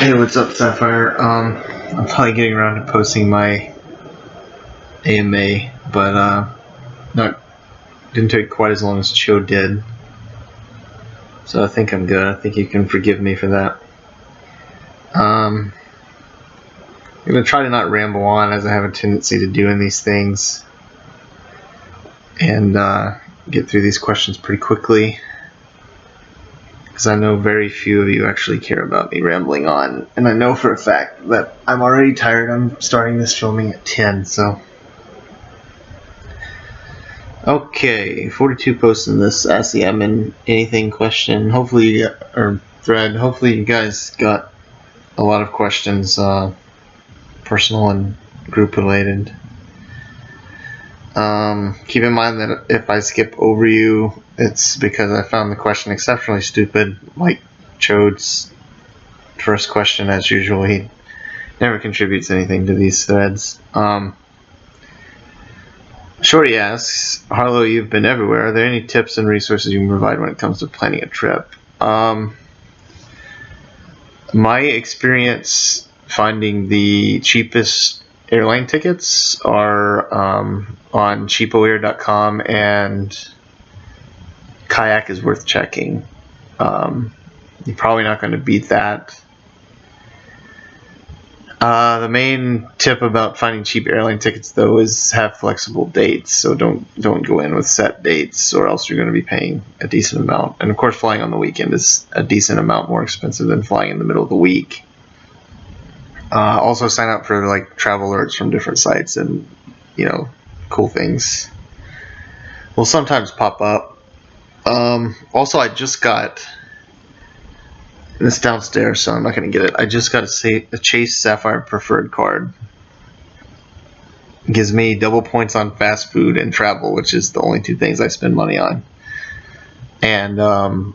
Hey, what's up, Sapphire? I'm probably getting around to posting my AMA, but not didn't take quite as long as Cho did. So I think I'm good. I think you can forgive me for that. I'm gonna try to not ramble on, as I have a tendency to do in these things, and get through these questions pretty quickly, because I know very few of you actually care about me rambling on, and I know for a fact that I'm already tired. I'm starting this filming at 10, so. Okay, 42 posts in this Ask the Admin Anything question. Hopefully, or thread. Hopefully, you guys got a lot of questions, personal and group related. Keep in mind that if I skip over you, it's because I found the question exceptionally stupid. Like Chode's first question, as usual, he never contributes anything to these threads. Shorty asks, Harlow, you've been everywhere. Are there any tips and resources you can provide when it comes to planning a trip? My experience finding the cheapest airline tickets are on cheapoair.com, and Kayak is worth checking. You're probably not going to beat that. The main tip about finding cheap airline tickets, though, is have flexible dates. So don't go in with set dates, or else you're going to be paying a decent amount. And of course, flying on the weekend is a decent amount more expensive than flying in the middle of the week. Also, sign up for like travel alerts from different sites, and cool things will sometimes pop up. Also, I just got. And it's downstairs, so I'm not going to get it. I just got a Chase Sapphire Preferred card. It gives me double points on fast food and travel, which is the only two things I spend money on. And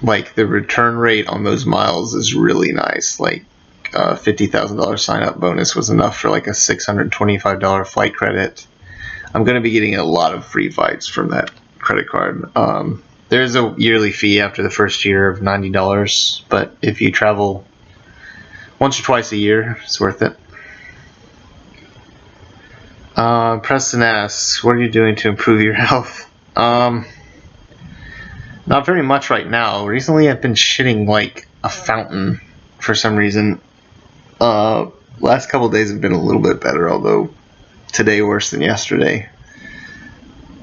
like the return rate on those miles is really nice. Like $50,000 sign-up bonus was enough for like a $625 flight credit. I'm going to be getting a lot of free flights from that credit card. There's a yearly fee after the first year of $90, but if you travel once or twice a year, it's worth it. Preston asks, what are you doing to improve your health? Not very much right now. Recently, I've been shitting like a fountain for some reason. Last couple of days have been a little bit better, although today worse than yesterday.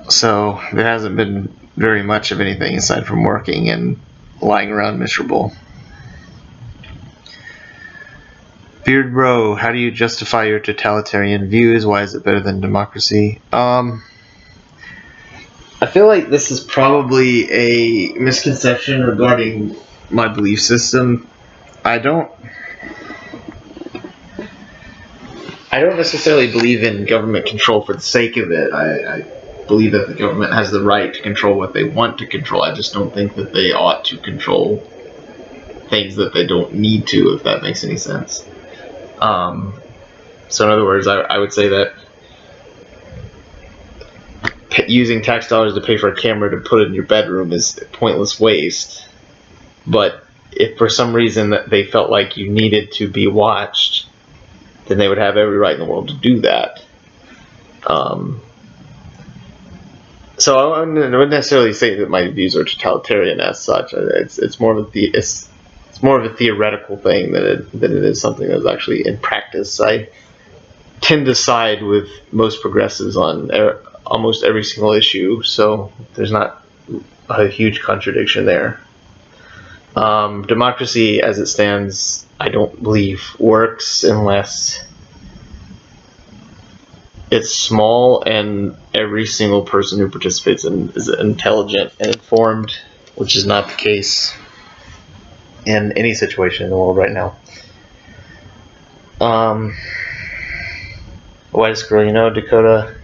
So there hasn't been very much of anything aside from working and lying around miserable. Beard Bro, how do you justify your totalitarian views? Why is it better than democracy? I feel like this is probably a misconception regarding my belief system. I don't necessarily believe in government control for the sake of it. I believe that the government has the right to control what they want to control. I just don't think that they ought to control things that they don't need to, if that makes any sense. So in other words, I would say that using tax dollars to pay for a camera to put in your bedroom is a pointless waste. But if for some reason that they felt like you needed to be watched, then they would have every right in the world to do that. So I wouldn't necessarily say that my views are totalitarian as such. It's more of a theoretical thing than it is something that's actually in practice. I tend to side with most progressives on almost every single issue, so there's not a huge contradiction there. Democracy, as it stands, I don't believe works unless it's small and every single person who participates is intelligent and informed, which is not the case in any situation in the world right now. Whitest girl, Dakota.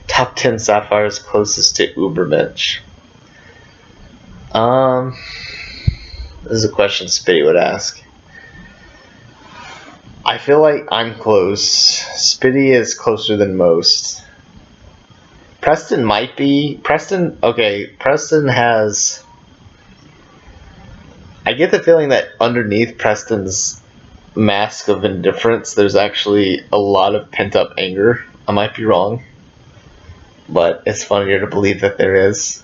Top 10 Sapphires closest to Ubermensch. This is a question Spitty would ask. I feel like I'm close. Spitty is closer than most. Preston might be. Preston has I get the feeling that underneath Preston's mask of indifference, there's actually a lot of pent up anger. I might be wrong, but it's funnier to believe that there is.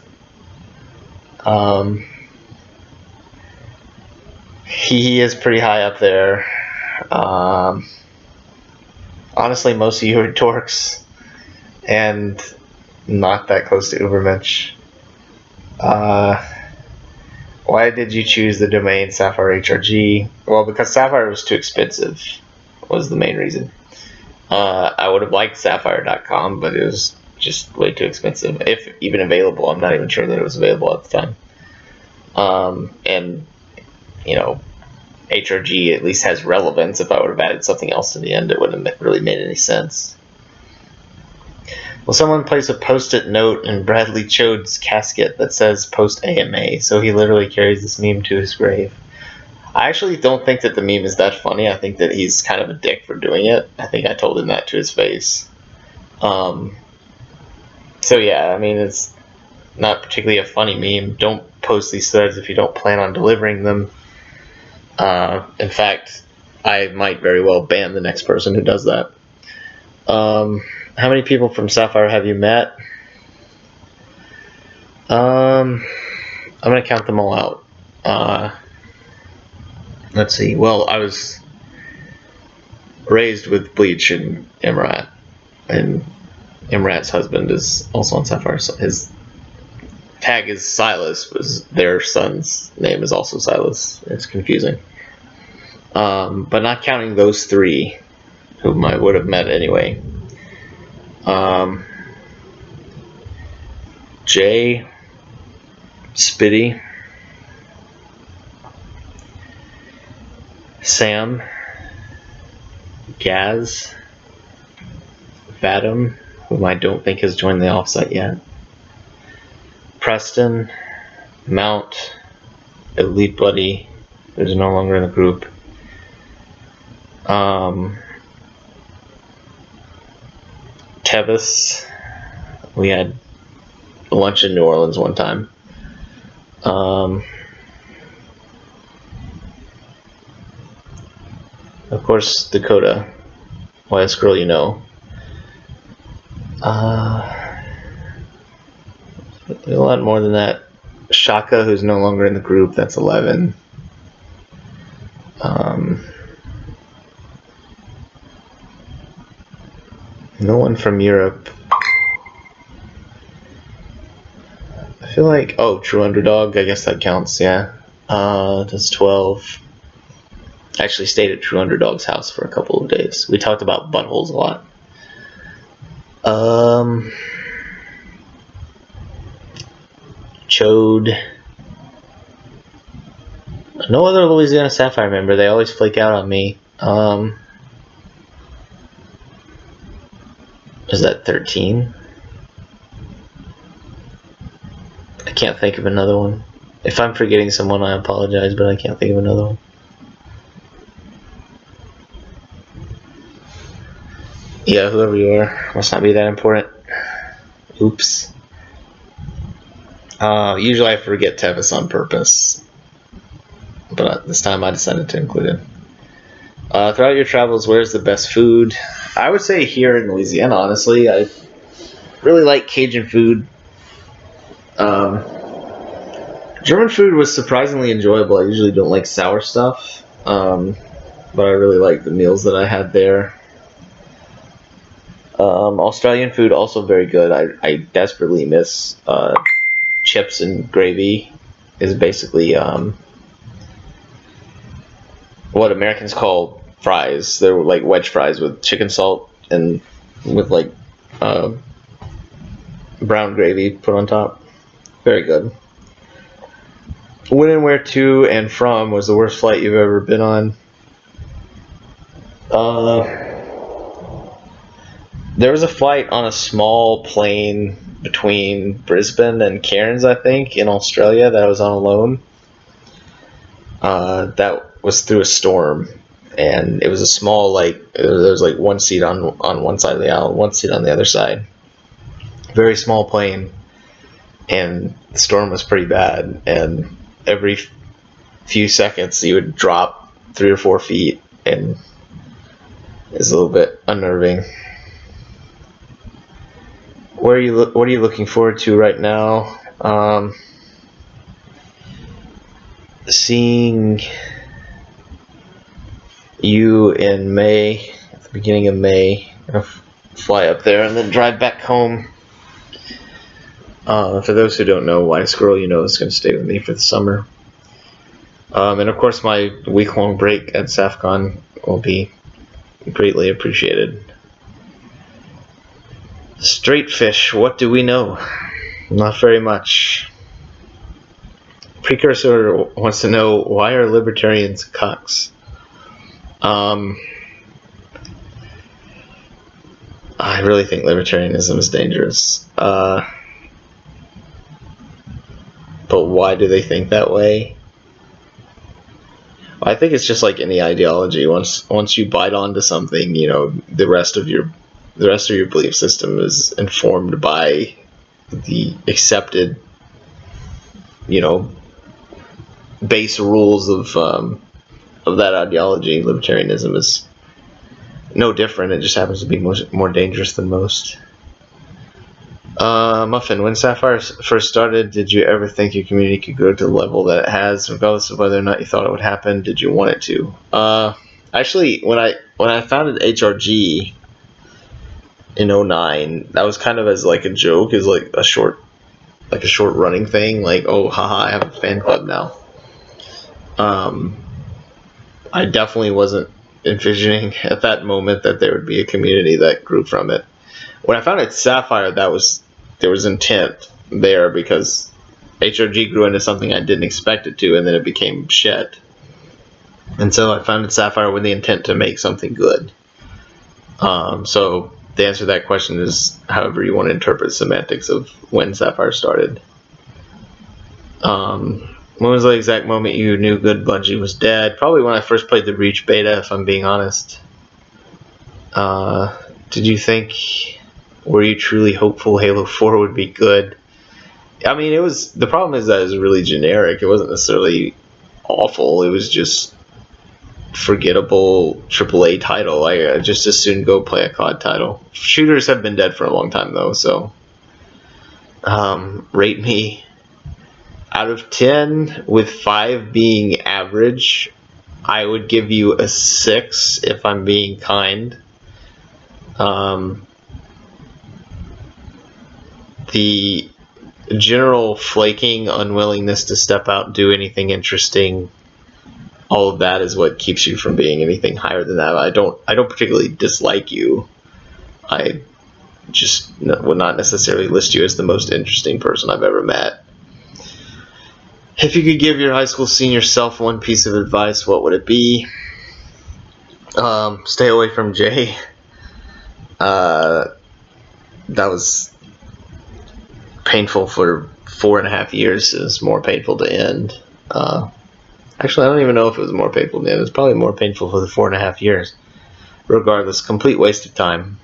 He is pretty high up there. Honestly, most of you are dorks, and not that close to Ubermensch. Why did you choose the domain Sapphire HRG? Well, because Sapphire was too expensive, was the main reason. I would have liked Sapphire.com, but it was just way too expensive. If even available, I'm not even sure that it was available at the time. And, you know, HRG at least has relevance. If I would have added something else in the end, it wouldn't have really made any sense. Will someone place a post-it note in Bradley Chode's casket that says post AMA, so he literally carries this meme to his grave? I actually don't think that the meme is that funny. I think that he's kind of a dick for doing it. I think I told him that to his face. So yeah, I mean, it's not particularly a funny meme. Don't post these threads if you don't plan on delivering them. In fact, I might very well ban the next person who does that. How many people from Sapphire have you met? I'm going to count them all out. Let's see. Well, I was raised with Bleach and Imrat, and Imrat's husband is also on Sapphire. So his tag is Silas, but their son's name is also Silas. It's confusing. But not counting those three, whom I would have met anyway. Jay, Spitty, Sam, Gaz, Vadim, whom I don't think has joined the offsite yet, Preston, Mount, Elite Buddy, who's no longer in the group, Tevis. We had lunch in New Orleans one time. Of course, Dakota, Whitest Girl You Know. A lot more than that. Shaka, who's no longer in the group, that's 11. No one from Europe. I feel like, True Underdog, I guess that counts, yeah. That's 12. I actually stayed at True Underdog's house for a couple of days. We talked about buttholes a lot. Chode. No other Louisiana Sapphire member. They always flake out on me. Is that 13? I can't think of another one. If I'm forgetting someone, I apologize, but I can't think of another one. Yeah, whoever you are, must not be that important. Oops. Usually I forget Tevis on purpose, but this time I decided to include him. Throughout your travels, where's the best food? I would say here in Louisiana, honestly. I really like Cajun food. German food was surprisingly enjoyable. I usually don't like sour stuff, but I really like the meals that I had there. Australian food also very good. I desperately miss chips and gravy. Is basically what Americans call fries. They're like wedge fries with chicken salt and with like brown gravy put on top. Very good. When and where to and from was the worst flight you've ever been on? There was a flight on a small plane between Brisbane and Cairns, I think, in Australia that I was on alone. That was through a storm, and it was a small, there was like one seat on one side of the aisle, one seat on the other side. Very small plane, and the storm was pretty bad, and every few seconds you would drop 3 or 4 feet, and it's a little bit unnerving. What are you looking forward to right now? Seeing you in May, at the beginning of May. I'm gonna fly up there and then drive back home. For those who don't know, Wise Squirrel, is going to stay with me for the summer. And of course, my week-long break at SAFCON will be greatly appreciated. Straight fish, what do we know? Not very much. Precursor wants to know, why are libertarians cucks? I really think libertarianism is dangerous. But why do they think that way? I think it's just like any ideology. Once you bite onto something, the rest of your belief system is informed by the accepted, base rules of that ideology. Libertarianism is no different. It just happens to be more dangerous than most. Muffin, when Sapphire first started, did you ever think your community could grow to the level that it has, regardless of whether or not you thought it would happen? Did you want it to? Actually, when I founded HRG in 2009, that was kind of as like a joke, as like a short running thing, like, oh, haha, I have a fan club now. I definitely wasn't envisioning at that moment that there would be a community that grew from it. When I founded Sapphire, there was intent there, because HRG grew into something I didn't expect it to, and then it became shit. And so I founded Sapphire with the intent to make something good. So the answer to that question is however you want to interpret the semantics of when Sapphire started. When was the exact moment you knew Good Bungie was dead? Probably when I first played the Reach beta, if I'm being honest. Did you think... Were you truly hopeful Halo 4 would be good? I mean, the problem is that it was really generic. It wasn't necessarily awful. It was just forgettable AAA title. I just as soon go play a COD title. Shooters have been dead for a long time, though, so... rate me. Out of 10, with 5 being average, I would give you a 6 if I'm being kind. The general flaking, unwillingness to step out and do anything interesting, all of that is what keeps you from being anything higher than that. I don't particularly dislike you. I just would not necessarily list you as the most interesting person I've ever met. If you could give your high school senior self one piece of advice, what would it be? Stay away from Jay. That was painful for 4.5 years. It was more painful to end. Actually, I don't even know if it was more painful to end. It was probably more painful for the 4.5 years. Regardless, complete waste of time.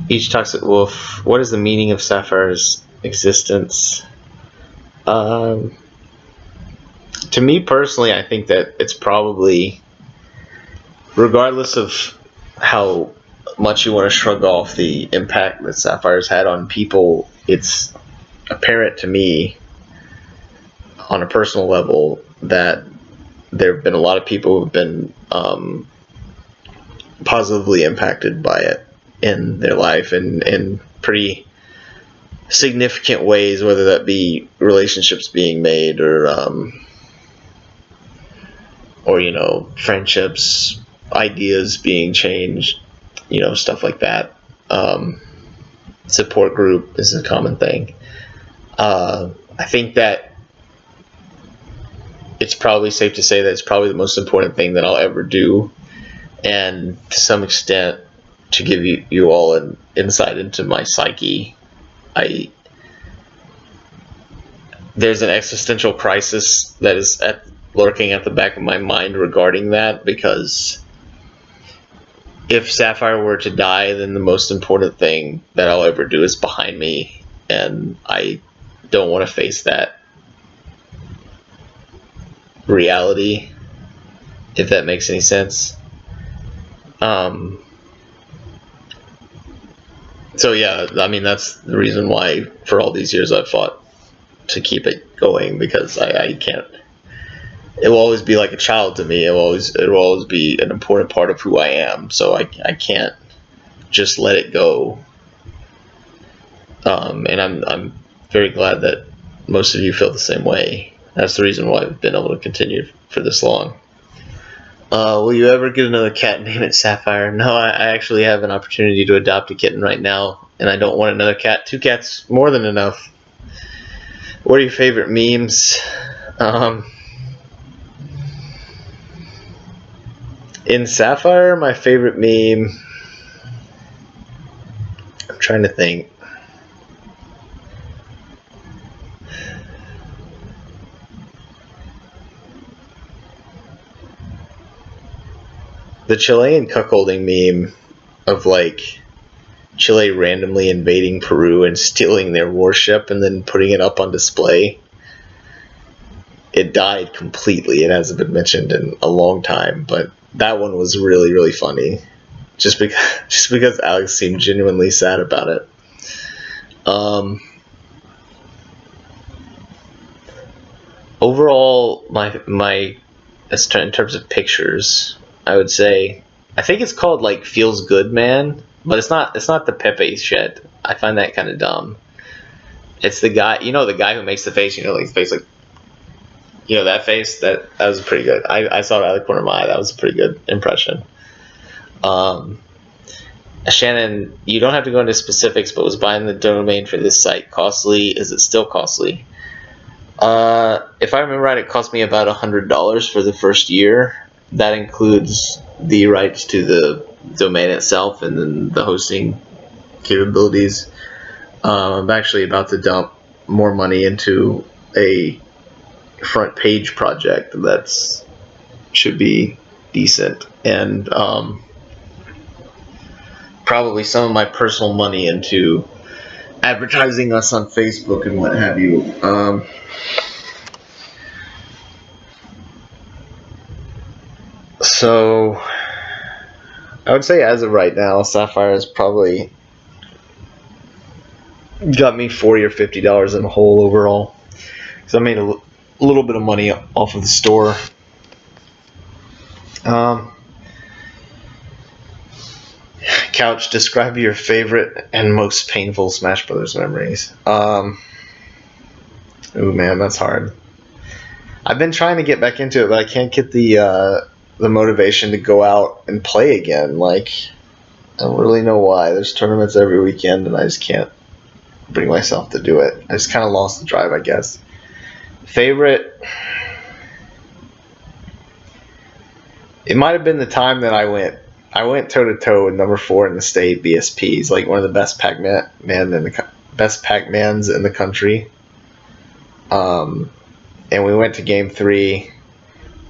Each Toxic Wolf. What is the meaning of Sapphire's existence? To me personally, I think that it's probably, regardless of how much you want to shrug off the impact that Sapphire's had on people, it's apparent to me on a personal level that there have been a lot of people who have been positively impacted by it in their life, and in pretty significant ways, whether that be relationships being made, or friendships, ideas being changed, stuff like that. Support group is a common thing. I think that it's probably safe to say that it's probably the most important thing that I'll ever do, and to some extent to give you all an insight into my psyche. There's an existential crisis that is lurking at the back of my mind regarding that, because if Sapphire were to die, then the most important thing that I'll ever do is behind me, and I don't want to face that reality, if that makes any sense. So yeah, I mean, that's the reason why for all these years I've fought to keep it going, because I can't. It will always be like a child to me. It will always be an important part of who I am. So I can't just let it go. And I'm very glad that most of you feel the same way. That's the reason why I've been able to continue for this long. Will you ever get another cat and name it Sapphire? No, I actually have an opportunity to adopt a kitten right now, and I don't want another cat. 2 cats, more than enough. What are your favorite memes? In Sapphire, my favorite meme, I'm trying to think. The Chilean cuckolding meme of like Chile randomly invading Peru and stealing their warship and then putting it up on display. It died completely. It hasn't been mentioned in a long time, but that one was really, really funny. Just because Alex seemed genuinely sad about it. Overall, my in terms of pictures, I would say I think it's called like Feels Good Man, but it's not the Pepe shit. I find that kind of dumb. It's the guy, the guy who makes the face, like the face, like, that face. That was pretty good. I saw it out of the corner of my eye. That was a pretty good impression. Shannon, you don't have to go into specifics, but was buying the domain for this site costly? Is it still costly? If I remember right, it cost me about $100 for the first year. That includes the rights to the domain itself and then the hosting capabilities. I'm actually about to dump more money into a front page project that's should be decent, and probably some of my personal money into advertising us on Facebook and what have you. So I would say as of right now, Sapphire has probably got me $40 or $50 in the hole overall, because I made a little bit of money off of the store. Couch, describe your favorite and most painful Smash Brothers memories. Ooh, man, that's hard. I've been trying to get back into it, but I can't get the motivation to go out and play again. Like, I don't really know why. There's tournaments every weekend, and I just can't bring myself to do it. I just kind of lost the drive, I guess. Favorite? It might have been the time that I went toe to toe with number 4 in the state, BSPs, like one of the best Pac-Mans in the country. And we went to game 3.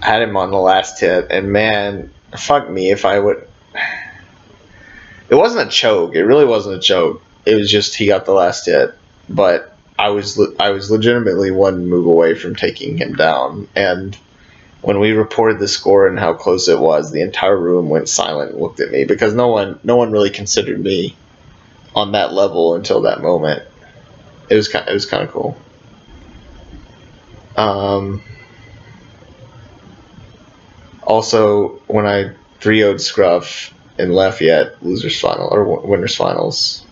I had him on the last hit, and man, fuck me if I would. It wasn't a choke. It really wasn't a choke. It was just he got the last hit, but I was legitimately one move away from taking him down. And when we reported the score and how close it was, the entire room went silent and looked at me, because no one really considered me on that level until that moment. It was kind of cool. Also, when I 3-0'd Scruff in Lafayette losers final or winners finals,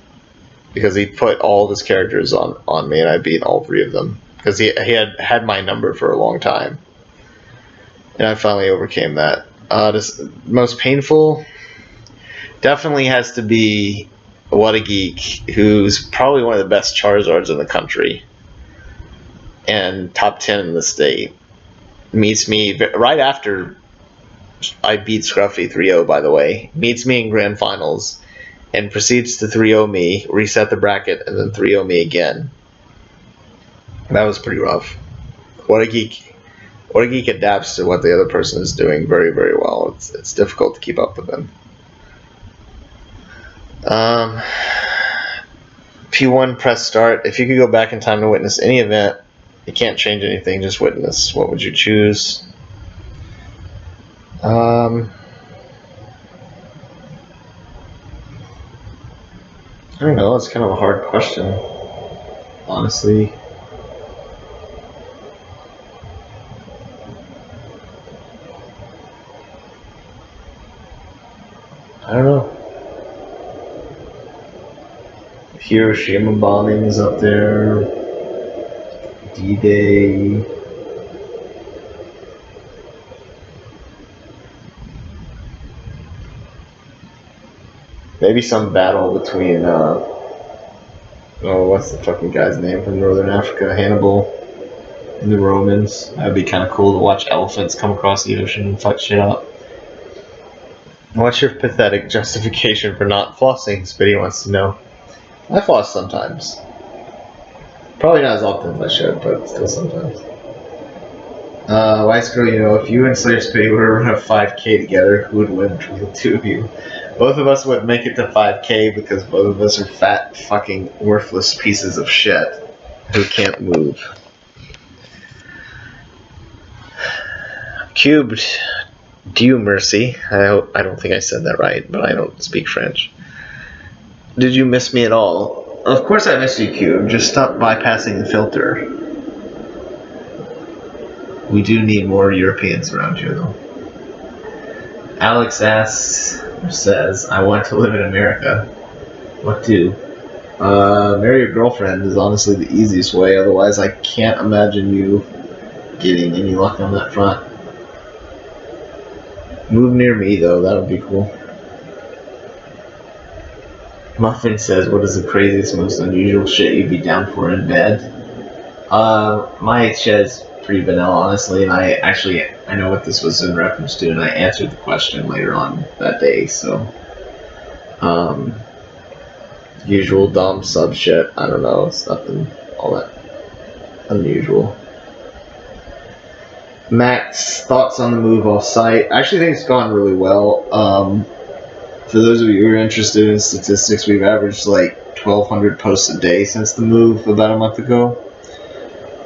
because he put all of his characters on me and I beat all 3 of them, because he had my number for a long time, and I finally overcame that. This most painful definitely has to be What a Geek, who's probably one of the best Charizards in the country and top 10 in the state. Meets me right after I beat Scruffy 3-0, by the way. Meets me in grand finals and proceeds to 3-0 me, reset the bracket, and then 3-0 me again. That was pretty rough. What a Geek adapts to what the other person is doing very, very well. It's difficult to keep up with them. If you won, press start. If you could go back in time to witness any event, you can't change anything, just witness. What would you choose? I don't know. It's kind of a hard question, honestly. I don't know. Hiroshima bombing is up there. D-Day. Maybe some battle between, what's the fucking guy's name from Northern Africa? Hannibal and the Romans. That'd be kind of cool to watch elephants come across the ocean and fuck shit up. What's your pathetic justification for not flossing? Spitty wants to know. I floss sometimes. Probably not as often as I should, but still sometimes. Wise girl, if you and Slayer Spitty were to run a 5K together, who would win between the two of you? Both of us would make it to 5K because both of us are fat, fucking worthless pieces of shit who can't move. Cubed, Dieu merci. I don't think I said that right, but I don't speak French. Did you miss me at all? Of course I missed you, Cube. Just stop bypassing the filter. We do need more Europeans around here, though. Alex says, I want to live in America. What do? Marry your girlfriend is honestly the easiest way. Otherwise, I can't imagine you getting any luck on that front. Move near me, though. That would be cool. Muffin says, what is the craziest, most unusual shit you'd be down for in bed? My shit's pretty vanilla, honestly, and I know what this was in reference to, and I answered the question later on that day, so. Usual Dom sub shit. I don't know. It's nothing all that unusual. Max, thoughts on the move off site? I actually think it's gone really well. For those of you who are interested in statistics, we've averaged like 1,200 posts a day since the move about a month ago.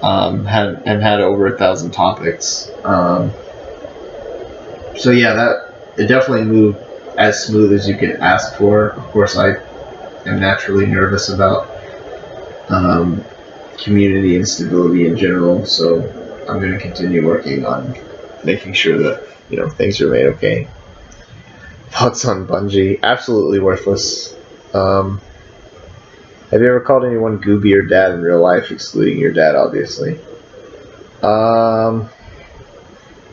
Had over 1,000 topics. So yeah, it definitely moved as smooth as you could ask for. Of course, I am naturally nervous about community instability in general, so I'm going to continue working on making sure that things are made okay. Thoughts on Bungie? Absolutely worthless. Have you ever called anyone Gooby or Dad in real life, excluding your dad, obviously? Not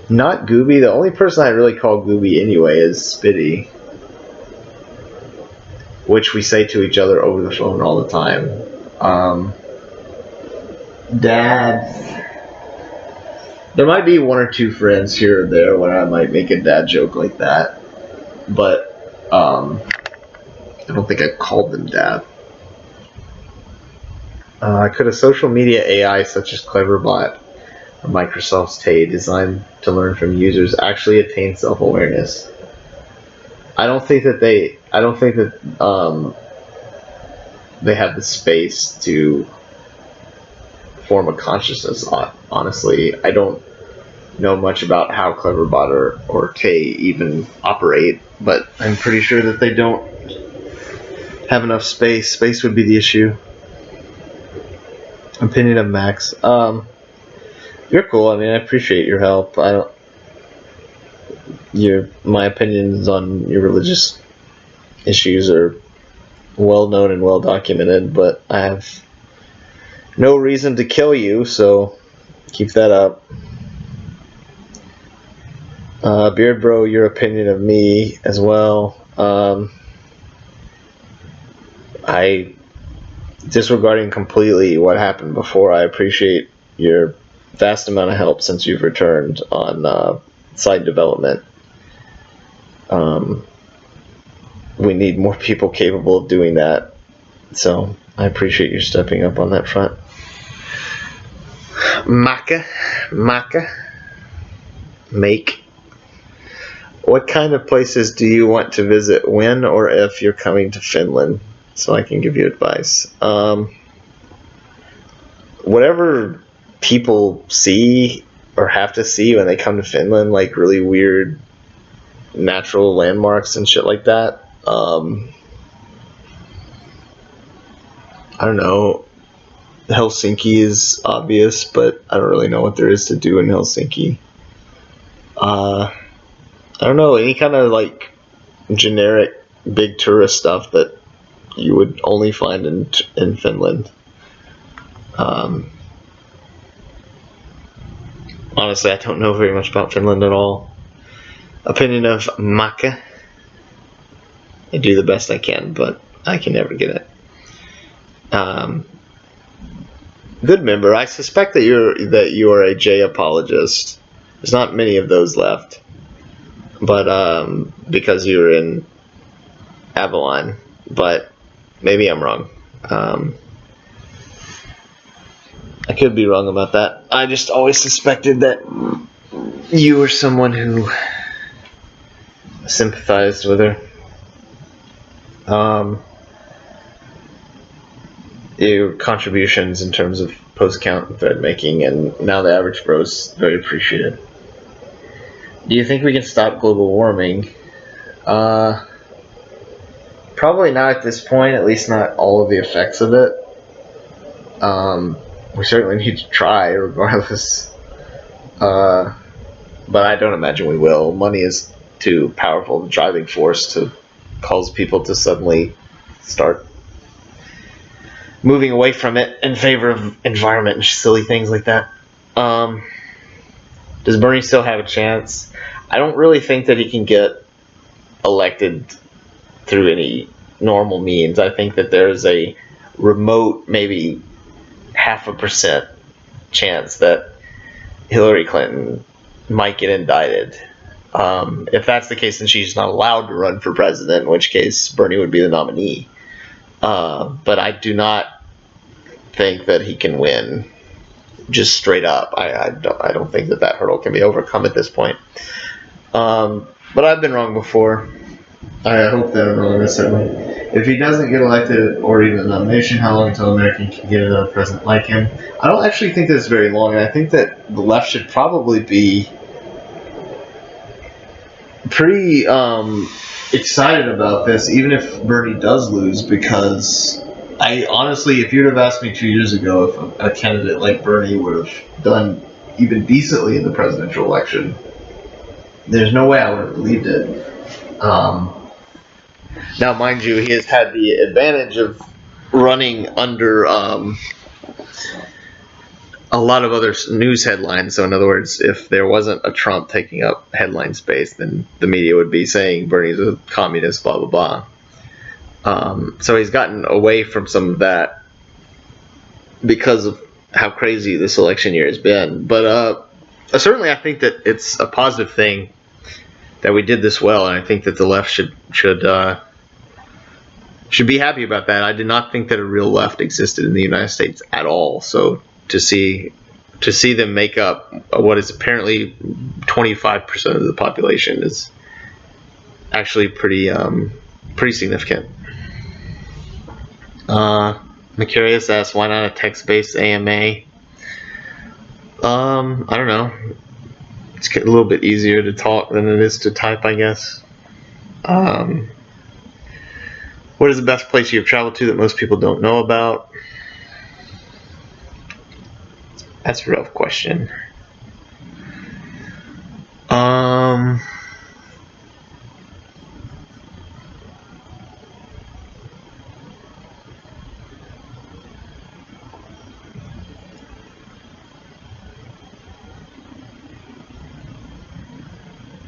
Gooby. The only person I really call Gooby anyway is Spitty, which we say to each other over the phone all the time. Dad, there might be one or two friends here or there where I might make a dad joke like that, but I don't think I've called them dad. Could a social media AI such as Cleverbot or Microsoft's Tay, designed to learn from users, actually attain self-awareness? I don't think that they have the space to form a consciousness. Honestly, I don't know much about how Cleverbot or Tay even operate, but I'm pretty sure that they don't have enough space. Space would be the issue. Opinion of Max. You're cool. I mean, I appreciate your help. My opinions on your religious issues are well known and well documented, but I have no reason to kill you, so keep that up. Beard Bro, your opinion of me as well. I, disregarding completely what happened before, I appreciate your vast amount of help since you've returned on site development. We need more people capable of doing that, so I appreciate you stepping up on that front. Maka, make. What kind of places do you want to visit when or if you're coming to Finland? so I can give you advice. Whatever people see or have to see when they come to Finland, like really weird natural landmarks and shit like that. I don't know. Helsinki is obvious, but I don't really know what there is to do in Helsinki. I don't know, any kind of like generic big tourist stuff that you would only find in Finland. Honestly, I don't know very much about Finland at all. Opinion of Maka. I do the best I can, but I can never get it. Good member. I suspect that you are a J apologist. There's not many of those left, but because you're in Avalon, but maybe I'm wrong. I could be wrong about that. I just always suspected that you were someone who sympathized with her. Your contributions in terms of post count and thread making, and now the average bro is very appreciated. Do you think we can stop global warming? Probably not at this point, at least not all of the effects of it. We certainly need to try regardless. But I don't imagine we will. Money is too powerful a driving force to cause people to suddenly start moving away from it in favor of environment and silly things like that. Does Bernie still have a chance? I don't really think that he can get elected through any normal means. I think that there's a remote, maybe 0.5% chance that Hillary Clinton might get indicted. If that's the case, then she's not allowed to run for president, in which case Bernie would be the nominee. But I do not think that he can win just straight up. I don't think that hurdle can be overcome at this point. But I've been wrong before. I hope that I'm wrong this time. If he doesn't get elected or even a nomination, how long until America can get another president like him? I don't actually think that's very long, and I think that the left should probably be pretty excited about this, even if Bernie does lose, because I honestly, if you'd have asked me 2 years ago if a candidate like Bernie would have done even decently in the presidential election, there's no way I would have believed it. Now, mind you, he has had the advantage of running under a lot of other news headlines. So in other words, if there wasn't a Trump taking up headline space, then the media would be saying Bernie's a communist, blah, blah, blah. So he's gotten away from some of that because of how crazy this election year has been. But certainly I think that it's a positive thing that we did this well, and I think that the left should be happy about that. I did not think that a real left existed in the United States at all. So to see them make up what is apparently 25% of the population is actually pretty significant. Macarius asks, why not a text-based AMA? I don't know. It's a little bit easier to talk than it is to type, I guess. What is the best place you have traveled to that most people don't know about? That's a rough question.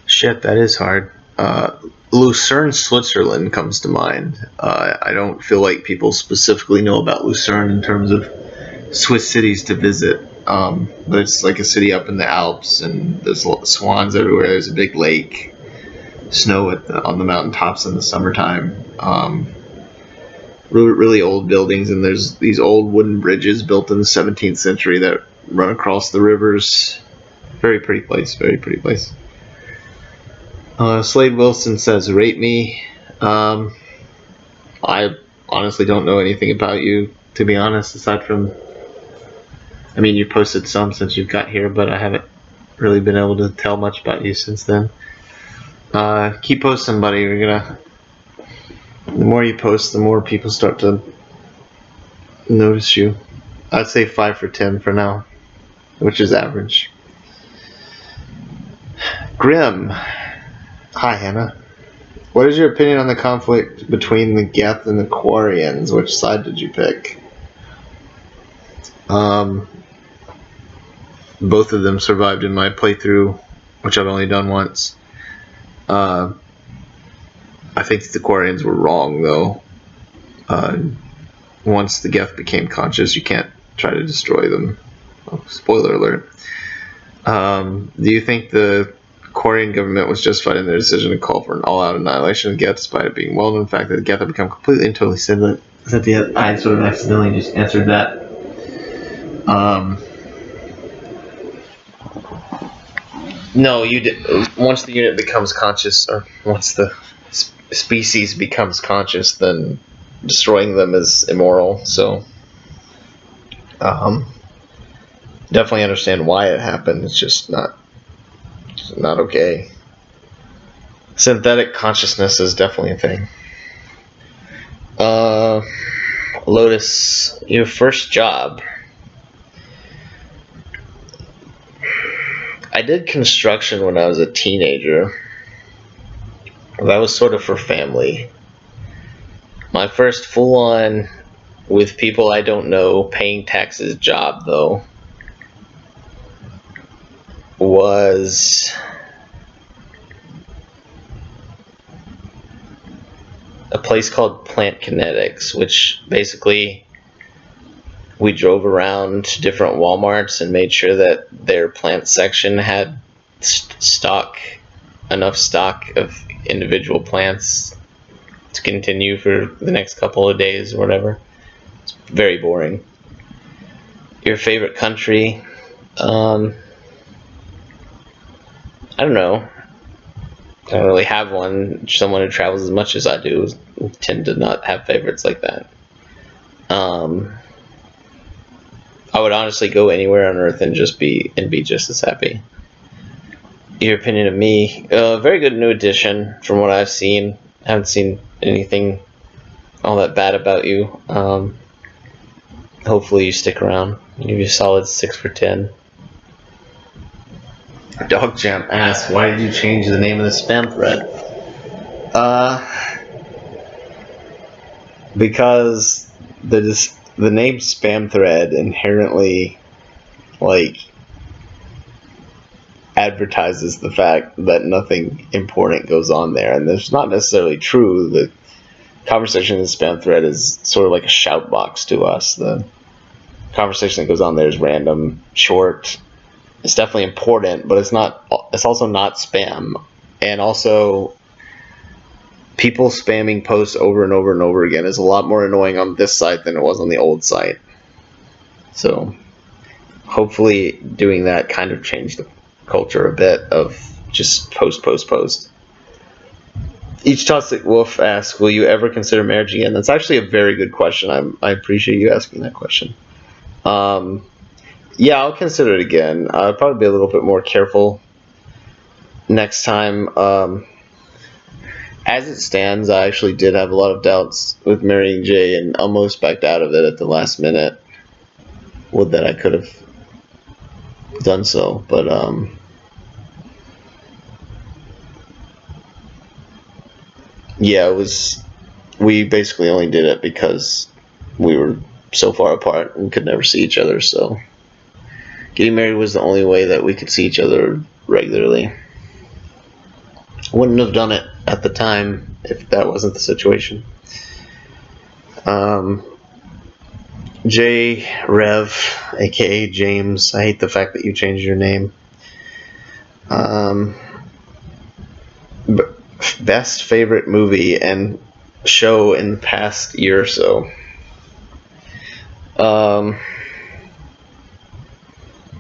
Shit, that is hard. Lucerne, Switzerland comes to mind. I don't feel like people specifically know about Lucerne in terms of Swiss cities to visit. But it's like a city up in the Alps, and there's swans everywhere. There's a big lake, snow on the mountaintops in the summertime. Really old buildings, and there's these old wooden bridges built in the 17th century that run across the rivers. Very pretty place. Very pretty place. Slade Wilson says, rate me. I honestly don't know anything about you, to be honest, aside from, I mean, you posted some since you've got here, but I haven't really been able to tell much about you since then. Keep posting, buddy. The more you post, the more people start to notice you. I'd say 5 for 10 for now, which is average. Grim. Hi, Hannah. What is your opinion on the conflict between the Geth and the Quarians? Which side did you pick? Both of them survived in my playthrough, which I've only done once. I think the Quarians were wrong, though. Once the Geth became conscious, you can't try to destroy them. Oh, spoiler alert. Do you think the Quarian government was justified in their decision to call for an all-out annihilation of Geth, despite it being well-known fact that the Geth have become completely and totally sinless? I sort of accidentally just answered that. No, you did. Once the unit becomes conscious, or once the species becomes conscious, then destroying them is immoral. So, definitely understand why it happened. It's just not okay. Synthetic consciousness is definitely a thing. Lotus, your first job. I did construction when I was a teenager. That was sort of for family. My first full-on, with people I don't know, paying taxes job, though, was a place called Plant Kinetics, which basically we drove around to different Walmarts and made sure that their plant section had enough stock of individual plants to continue for the next couple of days or whatever. It's very boring. Your favorite country? I don't know. I don't really have one. Someone who travels as much as I do tend to not have favorites like that. I would honestly go anywhere on Earth and be just as happy. Your opinion of me? Very good new addition from what I've seen. I haven't seen anything all that bad about you. Hopefully you stick around. I'll give you a solid 6 for 10. Dog Champ asks, why did you change the name of the spam thread? Because the name spam thread inherently, advertises the fact that nothing important goes on there, and that's not necessarily true. The conversation in the spam thread is sort of like a shout box to us. The conversation that goes on there is random, short. It's definitely important, but it's also not spam. And also, people spamming posts over and over and over again is a lot more annoying on this site than it was on the old site. So, hopefully doing that kind of changed the culture a bit of just post. Each Toxic Wolf asks, will you ever consider marriage again? That's actually a very good question. I appreciate you asking that question. Yeah, I'll consider it again. I'll probably be a little bit more careful next time. As it stands, I actually did have a lot of doubts with marrying Jay and almost backed out of it at the last minute. Would that I could have done so, but yeah, we basically only did it because we were so far apart and could never see each other, so getting married was the only way that we could see each other regularly. Wouldn't have done it at the time if that wasn't the situation. J. Rev, aka James, I hate the fact that you changed your name. Best favorite movie and show in the past year or so.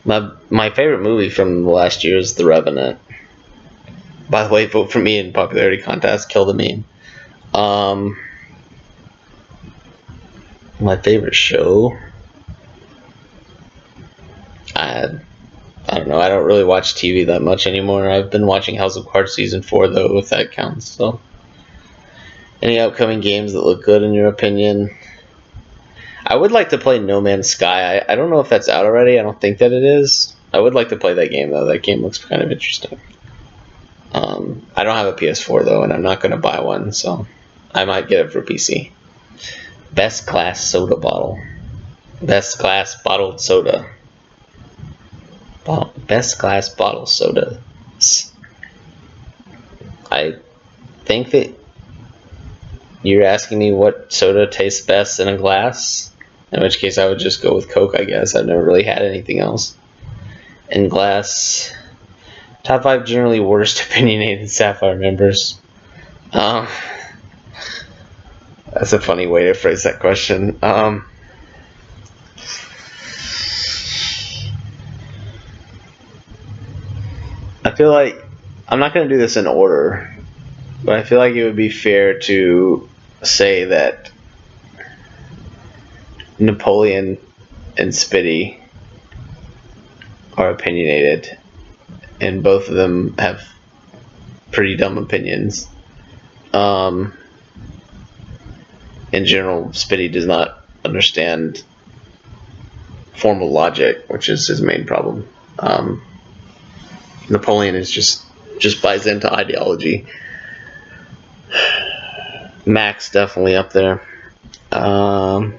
My favorite movie from the last year is The Revenant. By the way, vote for me in popularity contest. Kill the meme. My favorite show? I I don't know. I don't really watch TV that much anymore. I've been watching House of Cards season 4 though, if that counts. So, any upcoming games that look good in your opinion? I would like to play No Man's Sky. I don't know if that's out already. I don't think that it is. I would like to play that game though. That game looks kind of interesting. I don't have a PS4 though, and I'm not going to buy one, so I might get it for PC. Best class soda bottle. Best class bottled soda. Best class bottle soda. I think that you're asking me what soda tastes best in a glass. In which case, I would just go with Coke, I guess. I've never really had anything else in glass. Top 5 generally worst opinionated Sapphire members. Um, that's a funny way to phrase that question. I feel like I'm not going to do this in order, but I feel like it would be fair to say that Napoleon and Spitty are opinionated, and both of them have pretty dumb opinions. In general, Spitty does not understand formal logic, which is his main problem. Napoleon is just buys into ideology. Max definitely up there. I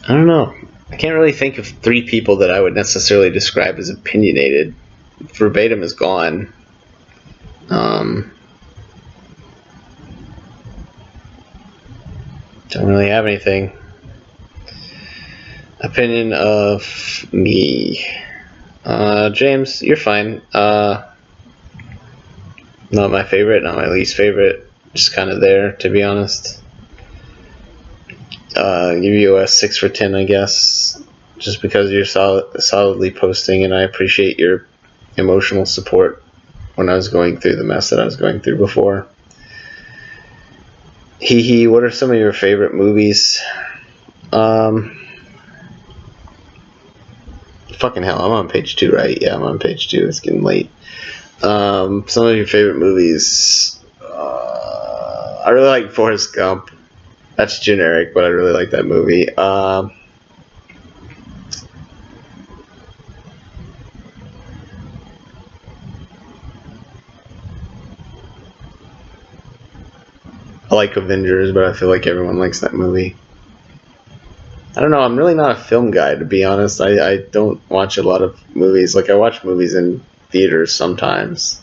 don't know. I can't really think of 3 people that I would necessarily describe as opinionated. Verbatim is gone. Don't really have anything. Opinion of me. James, you're fine. Not my favorite, not my least favorite. Just kind of there, to be honest. Give you a 6 for 10, I guess. Just because you're solidly posting, and I appreciate your emotional support when I was going through the mess that I was going through before. What are some of your favorite movies? Fucking hell, I'm on page 2, right? Yeah, I'm on page 2. It's getting late. Some of your favorite movies. I really like Forrest Gump. That's generic, but I really like that movie. I like Avengers, but I feel like everyone likes that movie. I don't know. I'm really not a film guy, to be honest. I don't watch a lot of movies. Like, I watch movies in theaters sometimes.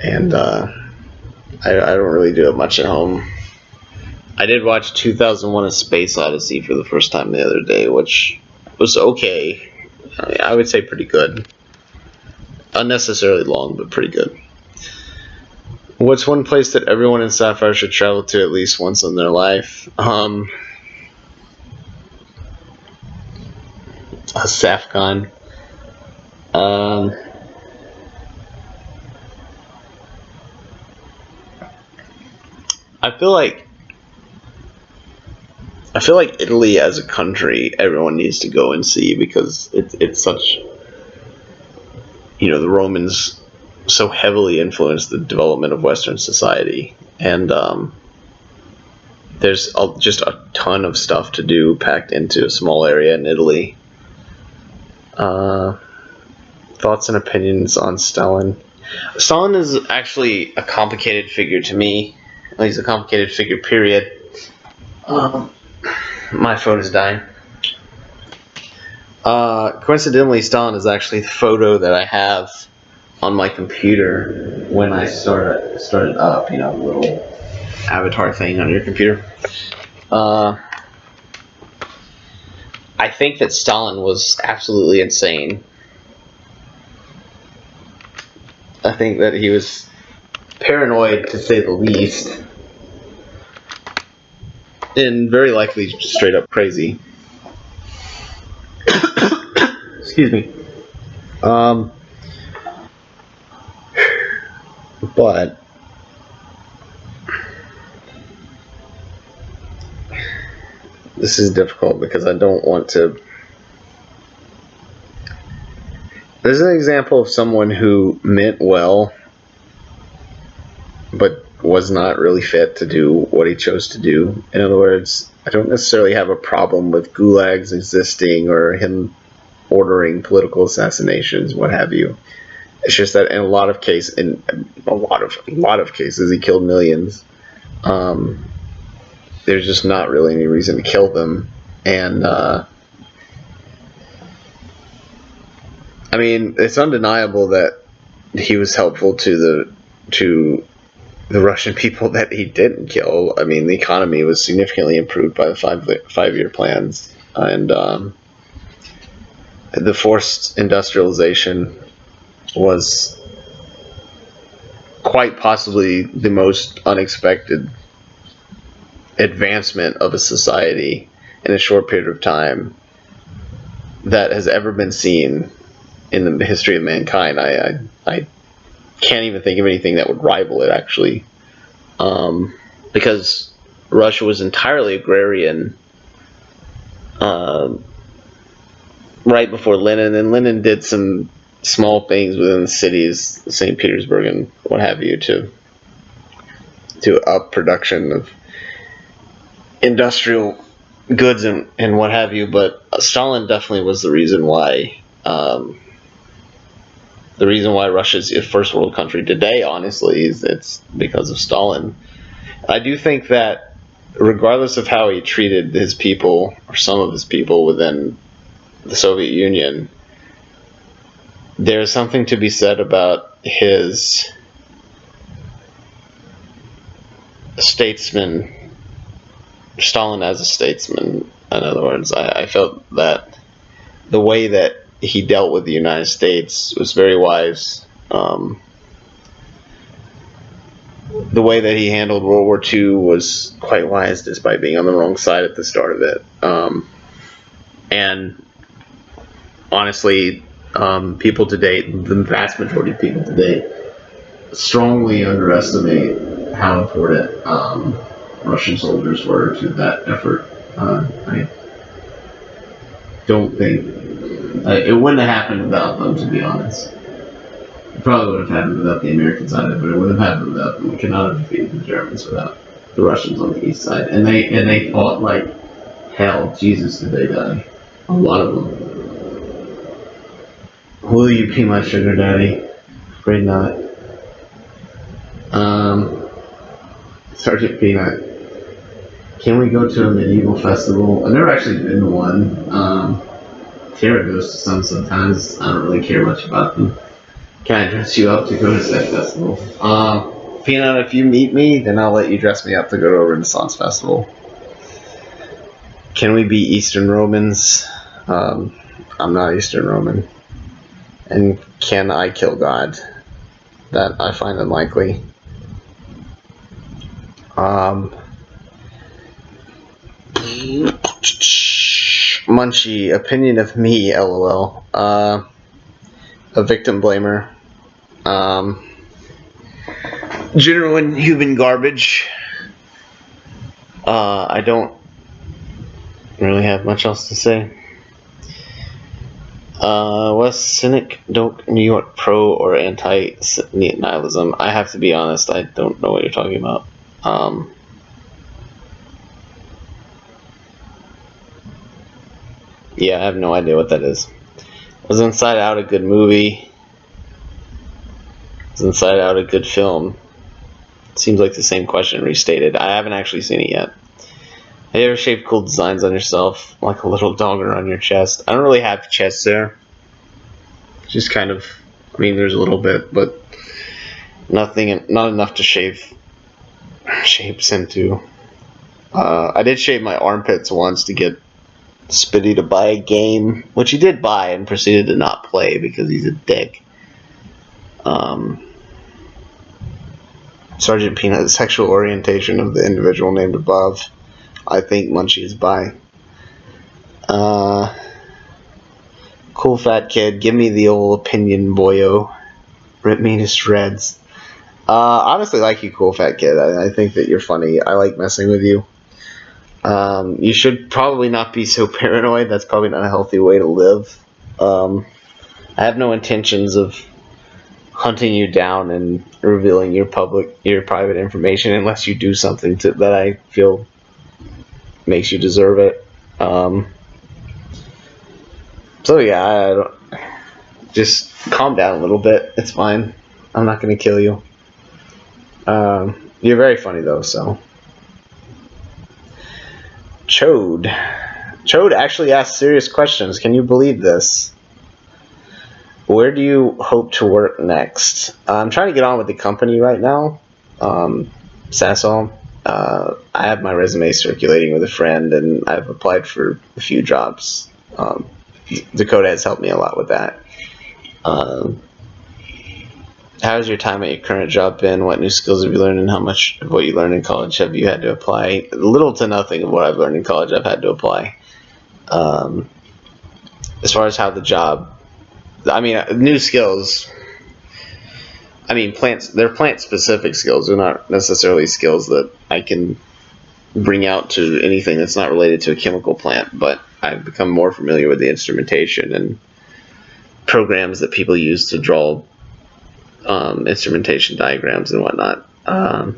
And I don't really do it much at home. I did watch 2001: A Space Odyssey for the first time the other day, which was okay. I would say pretty good. Unnecessarily long, but pretty good. What's one place that everyone in Sapphire should travel to at least once in their life? A SAFCON. I feel like Italy as a country, everyone needs to go and see, because it's such, the Romans so heavily influenced the development of Western society, and there's just a ton of stuff to do packed into a small area in Italy. Thoughts and opinions on Stalin. Stalin is actually a complicated figure to me. He's a complicated figure, period. My phone is dying. Coincidentally, Stalin is actually the photo that I have on my computer when I started up, the little avatar thing on your computer. I think that Stalin was absolutely insane. I think that he was paranoid, to say the least, and very likely straight up crazy. Excuse me. But This is difficult because I don't want to. There's an example of someone who meant well, but was not really fit to do what he chose to do. In other words, I don't necessarily have a problem with gulags existing or him ordering political assassinations, what have you. It's just that in a lot of cases, he killed millions. There's just not really any reason to kill them, and I mean, it's undeniable that he was helpful to the Russian people that he didn't kill. I mean, the economy was significantly improved by the five-year plans, and the forced industrialization was quite possibly the most unexpected advancement of a society in a short period of time that has ever been seen in the history of mankind. I can't even think of anything that would rival it, actually, because Russia was entirely agrarian right before Lenin, and Lenin did some small things within the cities, St. Petersburg and what have you, to up production of industrial goods and what have you. But Stalin definitely was the reason why Russia's a first world country today. Honestly, it's because of Stalin. I do think that regardless of how he treated his people or some of his people within the Soviet Union, there's something to be said about his statesman, Stalin as a statesman. In other words, I felt that the way that he dealt with the United States was very wise. The way that he handled World War II was quite wise, despite being on the wrong side at the start of it. And honestly, people today, the vast majority of people today, strongly underestimate how important Russian soldiers were to that effort. I don't think it wouldn't have happened without them, to be honest. It probably would have happened without the American side of it, but it would have happened without them. We could not have defeated the Germans without the Russians on the east side. And they fought like hell. Jesus, did they die? A lot of them. Will you be my sugar daddy? Afraid not. Sergeant Peanut. Can we go to a medieval festival? I've never actually been to one. Tara goes to some sometimes. I don't really care much about them. Can I dress you up to go to said festival? Peanut, if you meet me, then I'll let you dress me up to go to a Renaissance festival. Can we be Eastern Romans? I'm not Eastern Roman. And can I kill God? That I find unlikely. Munchie, opinion of me, lol. A victim blamer. Genuine human garbage. I don't really have much else to say. Wes Cynic, Doak, New York Pro, or anti-nihilism? I have to be honest, I don't know what you're talking about. Yeah, I have no idea what that is. Was Inside Out a good movie? Was Inside Out a good film? Seems like the same question restated. I haven't actually seen it yet. Have you ever shaved cool designs on yourself, like a little dog around your chest? I don't really have chest there. Just kind of, I mean, there's a little bit, but not enough to shave shapes into. I did shave my armpits once to get Spitty to buy a game, which he did buy and proceeded to not play because he's a dick. Sergeant Peanut, sexual orientation of the individual named above. I think Munchie is bi. Cool fat kid, give me the old opinion, boyo. Rip me to shreds. Honestly, like you, cool fat kid. I think that you're funny. I like messing with you. You should probably not be so paranoid. That's probably not a healthy way to live. I have no intentions of hunting you down and revealing your private information unless you do something that I feel makes you deserve it. So yeah, just calm down a little bit. It's fine. I'm not going to kill you. You're very funny though, so. Chode actually asked serious questions. Can you believe this? Where do you hope to work next? I'm trying to get on with the company right now, Sasol. I have my resume circulating with a friend, and I've applied for a few jobs. Dakota has helped me a lot with that. How's your time at your current job been? What new skills have you learned, and how much of what you learned in college have you had to apply? Little to nothing of what I've learned in college I've had to apply. As far as how the job, new skills. They're plant-specific skills. They're not necessarily skills that I can bring out to anything that's not related to a chemical plant, but I've become more familiar with the instrumentation and programs that people use to draw instrumentation diagrams and whatnot. As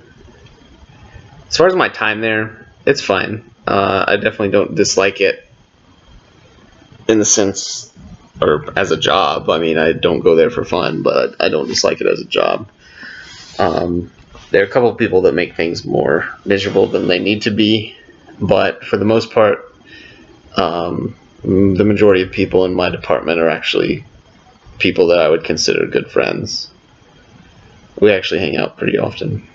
far as my time there, it's fine. I definitely don't dislike it in the sense, or as a job. I don't go there for fun, but I don't dislike it as a job. There are a couple of people that make things more miserable than they need to be, but for the most part, the majority of people in my department are actually people that I would consider good friends. We actually hang out pretty often.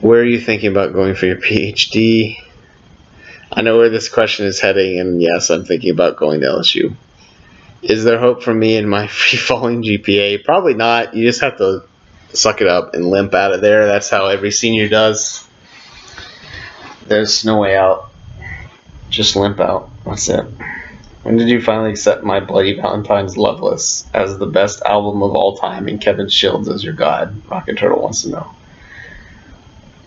Where are you thinking about going for your PhD? I know where this question is heading, and yes, I'm thinking about going to LSU. Is there hope for me in my free-falling GPA? Probably not. You just have to suck it up and limp out of there. That's how every senior does. There's no way out. Just limp out. That's it. When did you finally accept My Bloody Valentine's Loveless as the best album of all time and Kevin Shields as your god? Rocket Turtle wants to know.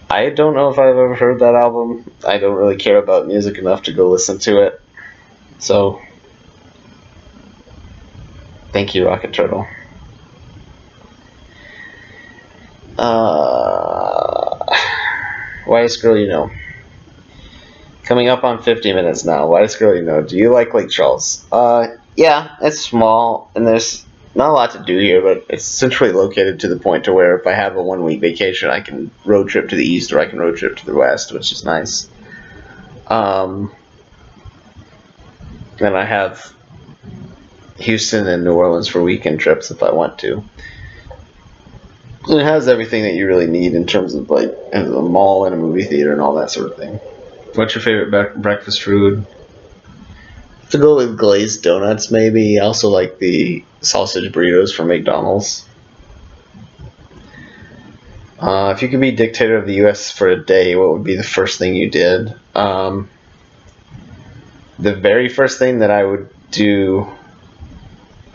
I don't know if I've ever heard that album. I don't really care about music enough to go listen to it. So, thank you, Rocket Turtle. Whitest girl you know. Coming up on 50 minutes now. Whitest girl you know. Do you like Lake Charles? Yeah, it's small, and there's not a lot to do here, but it's centrally located to the point to where if I have a 1-week vacation, I can road trip to the east or I can road trip to the west, which is nice. And I have Houston and New Orleans for weekend trips if I want to. It has everything that you really need in terms of like a mall and a movie theater and all that sort of thing. What's your favorite breakfast food? To go with glazed donuts, maybe. I also like the sausage burritos from McDonald's. If you could be dictator of the U.S. for a day, what would be the first thing you did? The very first thing that I would do,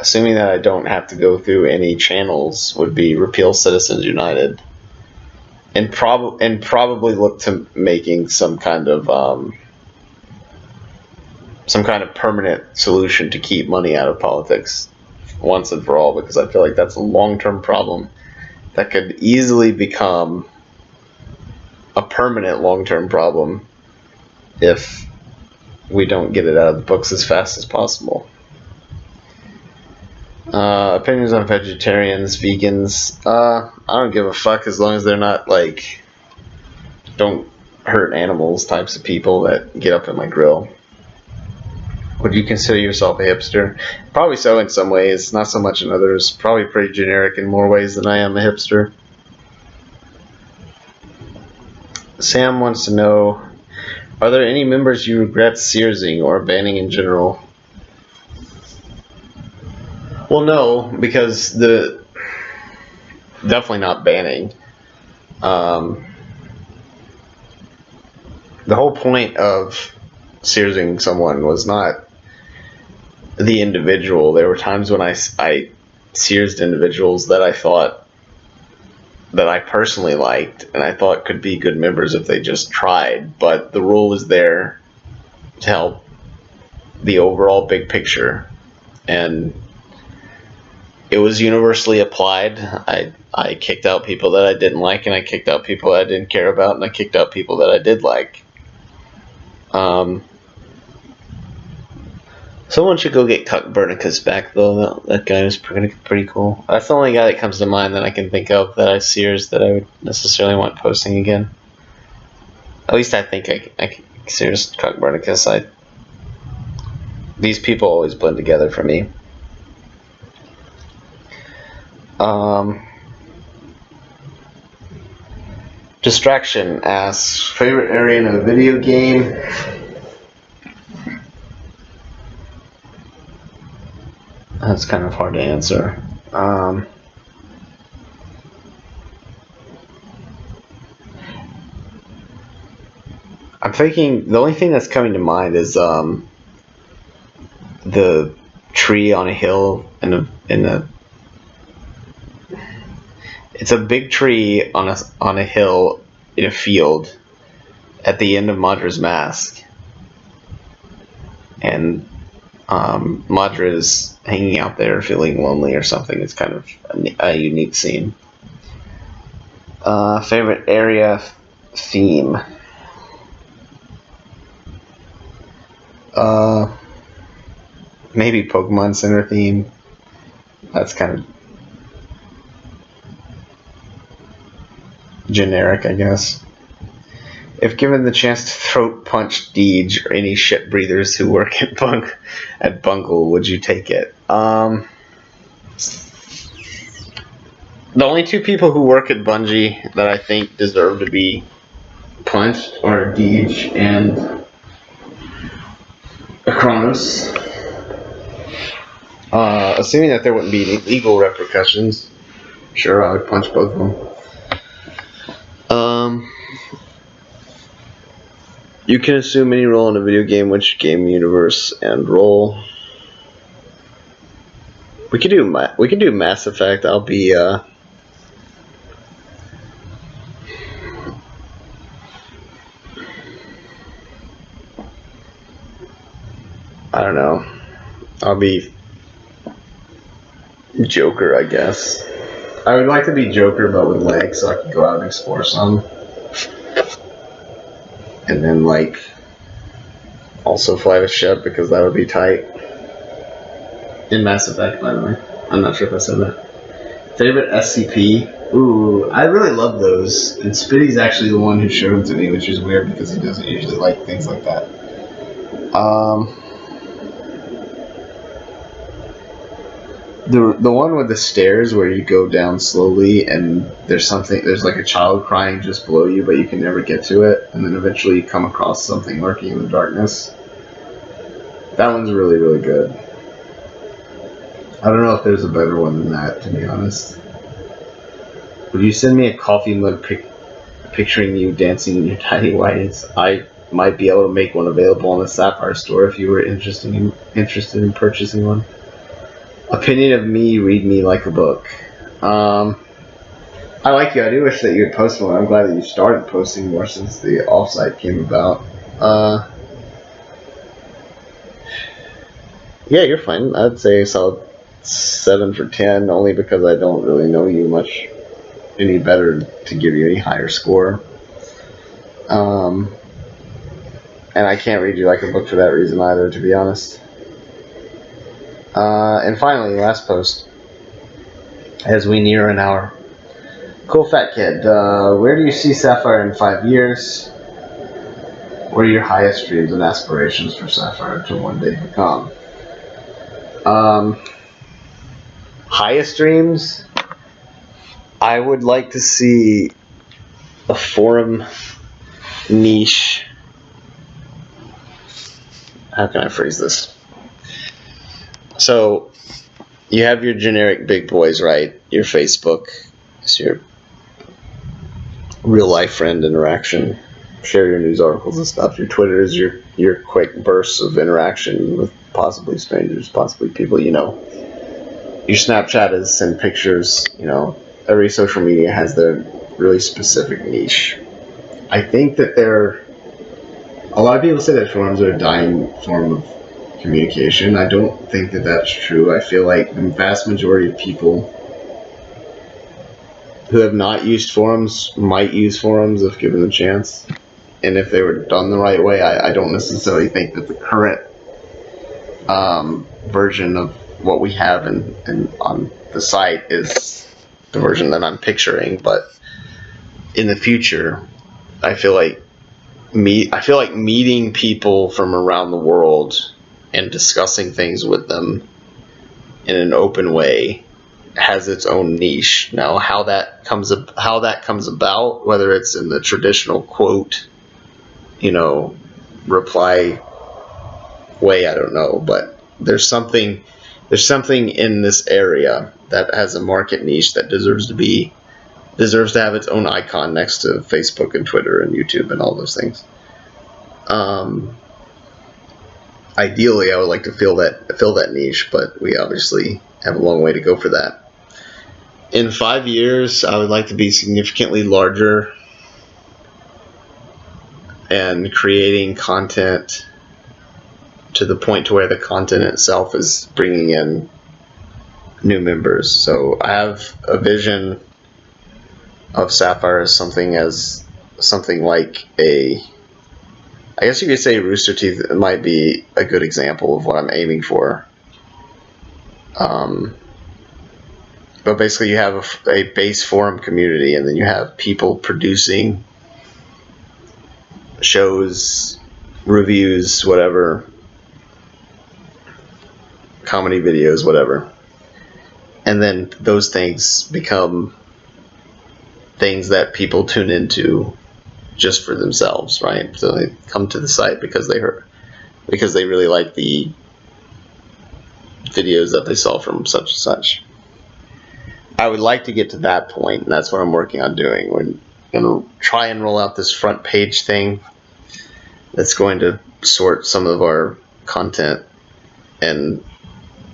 assuming that I don't have to go through any channels, would be repeal Citizens United, and probably look to making some kind of permanent solution to keep money out of politics once and for all, because I feel like that's a long-term problem that could easily become a permanent long-term problem if we don't get it out of the books as fast as possible. Opinions on vegetarians, vegans. I don't give a fuck as long as they're not like don't hurt animals types of people that get up in my grill. Would you consider yourself a hipster? Probably so in some ways, not so much in others. Probably pretty generic in more ways than I am a hipster. Sam wants to know, are there any members you regret searsing or banning in general? Well, no, because definitely not banning. The whole point of searsing someone was not the individual. There were times when I searsed individuals that I thought that I personally liked and I thought could be good members if they just tried, but the rule was there to help the overall big picture, and it was universally applied. I kicked out people that I didn't like, and I kicked out people that I didn't care about, and I kicked out people that I did like. Someone should go get Copernicus back, though. That guy was pretty cool. That's the only guy that comes to mind that I can think of that I Sears that I would necessarily want posting again. At least I think I Sears Copernicus. These people always blend together for me. Distraction asks, favorite area in a video game? That's kind of hard to answer. I'm thinking the only thing that's coming to mind is the tree on a hill in a it's a big tree on a hill in a field at the end of Madra's Mask, and Madra is hanging out there feeling lonely or something. It's kind of a unique scene. Favorite area theme? Maybe Pokemon Center theme. That's kind of generic, I guess. If given the chance to throat punch Deej or any shit breathers who work at Bungle, would you take it? The only two people who work at Bungie that I think deserve to be punched are Deej and Kronos. Assuming that there wouldn't be any legal repercussions, sure, I would punch both of them. You can assume any role in a video game, which game, universe, and role. We could do Mass Effect. I'll be I don't know. I'll be Joker, I guess. I would like to be Joker, but with legs, so I can go out and explore some. And then, like, also fly the ship, because that would be tight. In Mass Effect, by the way. I'm not sure if I said that. Favorite SCP? Ooh, I really love those. And Spitty's actually the one who showed them to me, which is weird because he doesn't usually like things like that. The one with the stairs where you go down slowly and there's like a child crying just below you, but you can never get to it, and then eventually you come across something lurking in the darkness. That one's really, really good. I don't know if there's a better one than that, to be honest. Would you send me a coffee mug picturing you dancing in your tiny whities? I might be able to make one available in the Sapphire store if you were interested in purchasing one. Opinion of me, read me like a book. I like you. I do wish that you would post more. I'm glad that you started posting more since the offsite came about. Yeah, you're fine. I'd say a solid 7 for 10, only because I don't really know you much any better to give you any higher score. And I can't read you like a book for that reason either, to be honest. And finally, last post, as we near an hour. Cool Fat Kid, where do you see Sapphire in 5 years? What are your highest dreams and aspirations for Sapphire to one day become? Highest dreams? I would like to see a forum niche. How can I phrase this? So, you have your generic big boys, right? Your Facebook is your real life friend interaction. Share your news articles and stuff. Your Twitter is your quick bursts of interaction with possibly strangers, possibly people you know. Your Snapchat is send pictures, every social media has their really specific niche. I think that a lot of people say that forums are a dying form of communication. I don't think that that's true. I feel like the vast majority of people who have not used forums might use forums if given the chance. And if they were done the right way, I don't necessarily think that the current version of what we have on the site is the version that I'm picturing. But in the future, I feel like meeting people from around the world and discussing things with them in an open way has its own niche. Now, how that comes about, whether it's in the traditional quote, reply way, I don't know, but there's something in this area that has a market niche that deserves to have its own icon next to Facebook and Twitter and YouTube and all those things. Ideally, I would like to fill that niche, but we obviously have a long way to go for that. In 5 years, I would like to be significantly larger and creating content to the point to where the content itself is bringing in new members. So I have a vision of Sapphire as something like I guess you could say Rooster Teeth might be a good example of what I'm aiming for. But basically you have a base forum community, and then you have people producing shows, reviews, whatever, comedy videos, whatever. And then those things become things that people tune into just for themselves, right? So they come to the site because they really like the videos that they saw from such and such. I would like to get to that point, and that's what I'm working on doing. We're going to try and roll out this front page thing that's going to sort some of our content and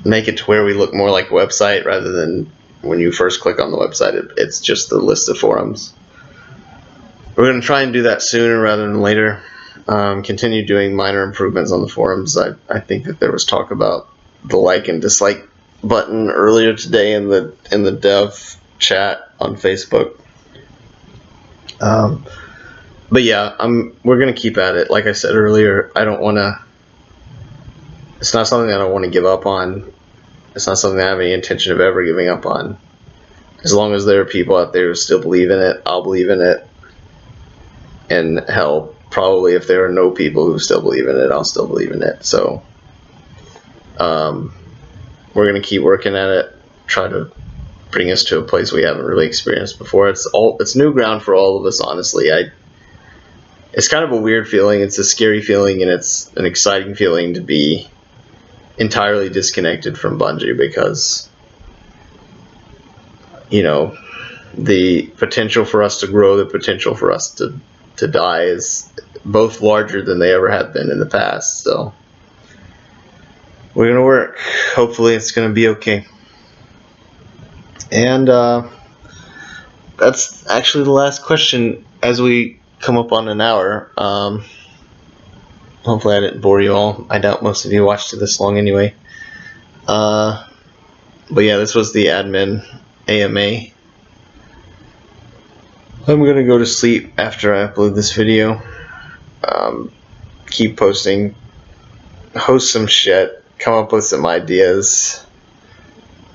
make it to where we look more like a website rather than when you first click on the website, it's just the list of forums. We're going to try and do that sooner rather than later. Continue doing minor improvements on the forums. I think that there was talk about the like and dislike button earlier today in the dev chat on Facebook. But yeah, we're going to keep at it. Like I said earlier, it's not something that I want to give up on. It's not something I have any intention of ever giving up on. As long as there are people out there who still believe in it, I'll believe in it. And hell, probably if there are no people who still believe in it, I'll still believe in it. So we're going to keep working at it, try to bring us to a place we haven't really experienced before. It's new ground for all of us, honestly. It's kind of a weird feeling. It's a scary feeling, and it's an exciting feeling to be entirely disconnected from Bungie, because the potential for us to grow, the potential for us to die is both larger than they ever have been in the past. So we're going to work. Hopefully it's going to be okay. And that's actually the last question as we come up on an hour. Hopefully I didn't bore you all. I doubt most of you watched it this long anyway. But yeah, this was the admin AMA. I'm going to go to sleep after I upload this video. Keep posting. Host some shit. Come up with some ideas.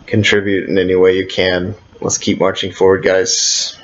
Contribute in any way you can. Let's keep marching forward, guys.